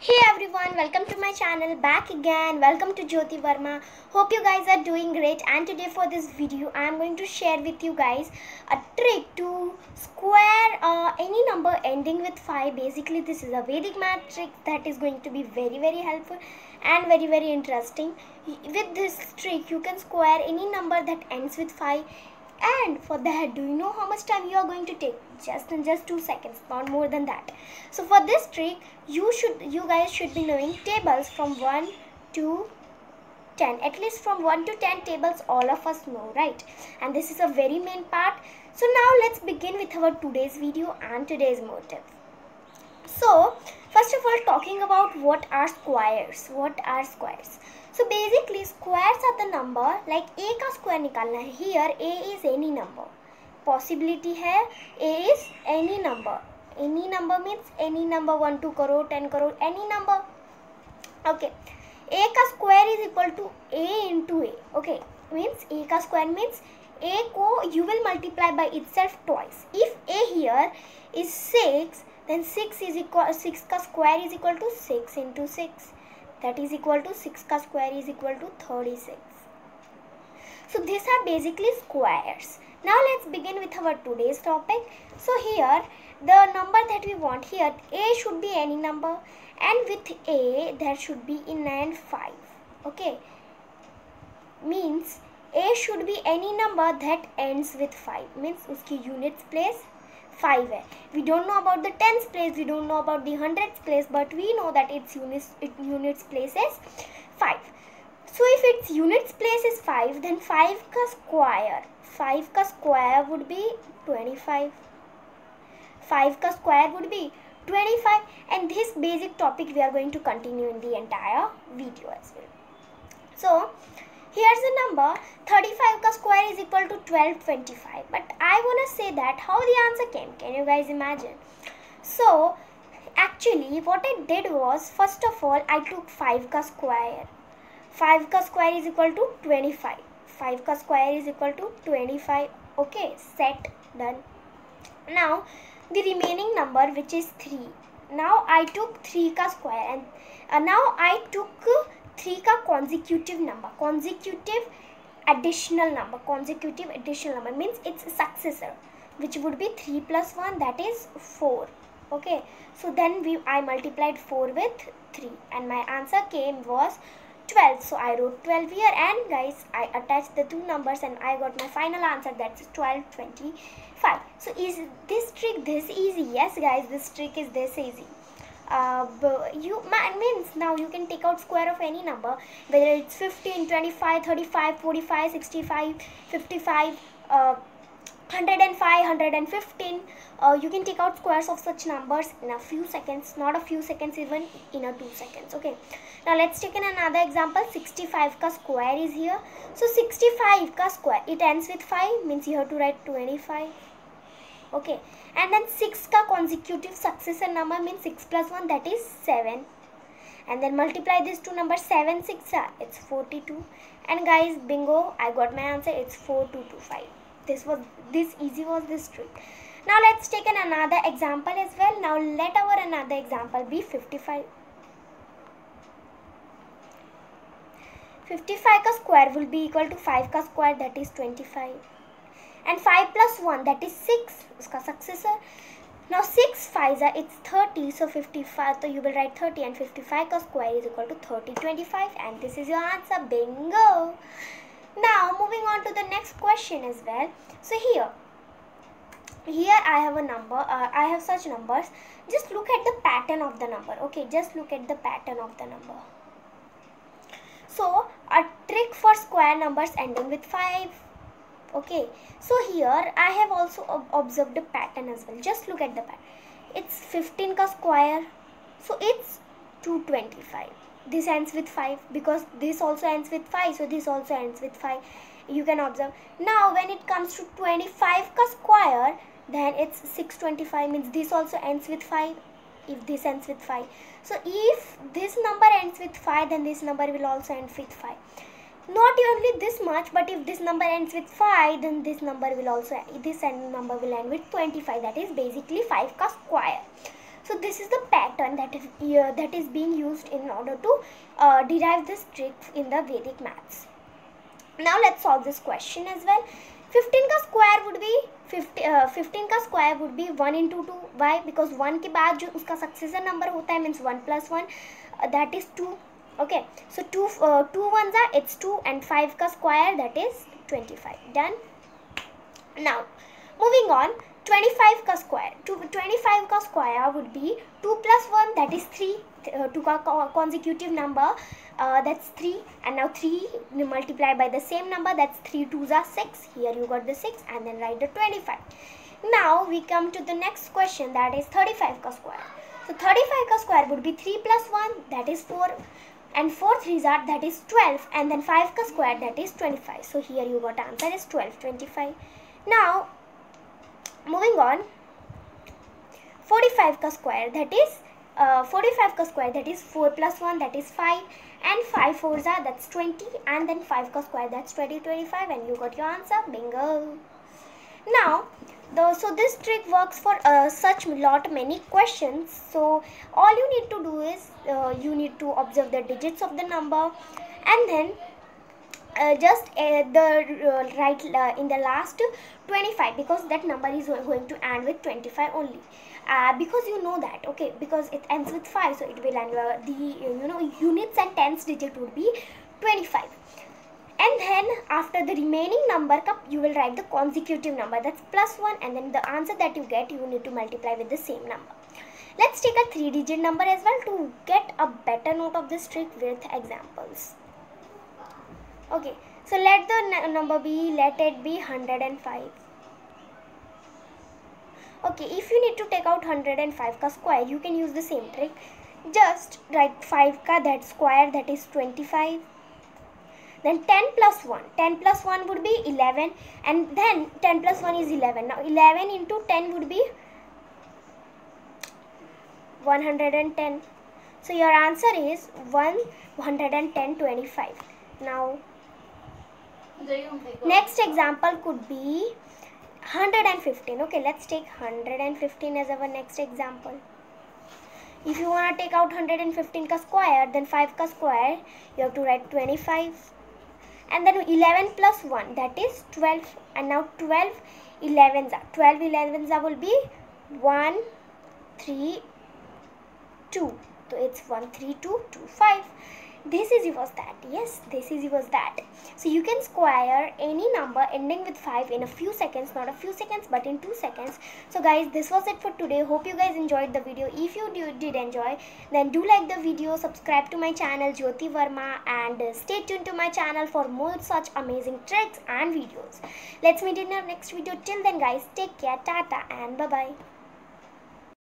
Hey everyone, welcome to my channel, back again. Welcome to Jyoti Verma. Hope you guys are doing great, and today for this video I am going to share with you guys a trick to square any number ending with 5. Basically this is a Vedic math trick that is going to be very helpful and very interesting. With this trick you can square any number that ends with 5. And for that, do you know how much time you are going to take? Just 2 seconds, not more than that. So for this trick, you guys should be knowing tables from 1 to 10. At least from 1 to 10 tables all of us know, right? And this is a very main part. So now let's begin with our today's video and today's motive. So first of all, talking about what are squares. So basically squares are the number, like a का square निकालना है. Here a is any number. Possibility है a is any number. Any number means any number 1 2 crore 10 crore any number. Okay. A का square is equal to a into a. Okay. Means a का square means a को you will multiply by itself twice. If a here is 6, then 6 का square is equal to 6 into 6. That is equal to 6 का square is equal to 36. So these are basically squares. Now let's begin with our today's topic. So here the number that we want here, a should be any number, and with a there should be in and 5. Okay, means a should be any number that ends with 5. Means उसकी units place 5 है. We don't know about the tens place, we don't know about the hundreds place, but we know that its units place is 5. So if its units place is 5, then 5 का square would be 25. 5 का square would be 25, and this basic topic we are going to continue in the entire video as well. So here's the number 35 का square is equal to 1225. But I want to say that how the answer came. Can you guys imagine? So actually what I did was, first of all I took 5 का square. 5 का square is equal to 25. 5 का square is equal to 25. Okay, set, done. Now the remaining number, which is 3. Now I took 3 का square, and now I took 3 का consecutive additional number means its successor, which would be 3 plus 1, that is 4. Okay, so then I multiplied 4 with 3, and my answer was 12. So I wrote 12 here, and guys, I attached the two numbers and I got my final answer, that's 1225. So is this trick this easy? Yes guys, this trick is this easy. Means now you can take out square of any number, whether it's 15, 25, 35, 45, 65, 55, 105, 115. You can take out squares of such numbers in a few seconds, not a few seconds, even in a 2 seconds. Okay, now let's take another example. 65 का square is here. So 65 का square, it ends with 5, means you have to write 25. Okay, and then 6 का consecutive successor number means 6 plus 1, that is 7. And then multiply these two numbers, 7 6 it's 42. And guys, bingo, I got my answer, it's 4225. This easy was this trick. Now let's take another example as well. Now let our another example be 55. 55 का square will be equal to 5 का square, that is 25. And 5 plus 1, that is 6, uska successor. Now 6 5s are, it's 30, so 55, so you will write 30, and 55 ka square is equal to 3025, and this is your answer, bingo. Now moving on to the next question as well. So here I have a number, I have such numbers. Just look at the pattern of the number. Okay, just look at the pattern of the number. So a trick for square numbers ending with 5. Okay, so here I have also observed a pattern as well. Just look at the pattern. It's 15 ka square, so it's 225. This ends with 5 because this also ends with 5, so this also ends with 5. You can observe. Now when it comes to 25 ka square, then it's 625, means this also ends with 5 if this ends with 5. So if this number ends with 5, then this number will also end with 5. Not only this much, but if this number ends with 5, then this number will end with 25. That is basically 5 ka square. So this is the pattern that is being used in order to derive this trick in the Vedic maths. Now let's solve this question as well. 15 का square would be 15 का square would be 1 into 2. Why? Because 1 के बाद जो उसका successor number होता है means 1 + 1 that is 2. Okay, so 2 1s are it's 2 and 5 का square that is 25. Done. Now moving on, 25 का स्क्वायर 25 का square would be 2 + 1 that is 3. 2 का consecutive number that's 3, and now 3 multiplied by the same number, that's 3 2s are 6. Here you got the 6 and then write the 25. Now we come to the next question, that is 35 ka square. So 35 ka square would be 3 + 1 that is 4, and 4 3s are that is 12, and then 5 ka square that is 25. So here you got answer is 12 25. Now moving on, 45 ka square that is 45 ka square that is 4 + 1 that is 5, and 5 4s are that's 20, and then 5 ka square that's 20 25, and you got your answer. Bingo. Now so this trick works for such many questions. So all you need to do is you need to observe the digits of the number, and then just write in the last 25, because that number is going to end with 25 only. Because you know that, okay, because it ends with 5, so it will end the units and tens digit would be 25. And then after the remaining number you will write the consecutive number, that's +1, and then the answer that you get you need to multiply with the same number. Let's take a 3-digit number as well to get a better note of this trick with examples. Okay, so let the number be, let it be 105. Okay, if you need to take out 105 ka square, you can use the same trick. Just write 5 ka that square, that is 25. Then 10 + 1. 10 + 1 would be 11, and then 10 + 1 is 11. Now 11 into 10 would be 110. So your answer is 110 25. Now next example could be 115. Okay, let's take 115 as our next example. If you want to take out 115 ka square, then 5 ka square you have to write 25, and then 11 + 1 that is 12, and now 12 11s will be 1 3 2, so it's 1 3 2 2 5. This is was that. Yes, this is was that. So you can square any number ending with 5 in a few seconds, not a few seconds but in 2 seconds. So guys, this was it for today. Hope you guys enjoyed the video. If you did enjoy, then do like the video, subscribe to my channel Jyoti Verma, and stay tuned to my channel for more such amazing tricks and videos. Let's meet in our next video. Till then guys, take care, tata and bye bye.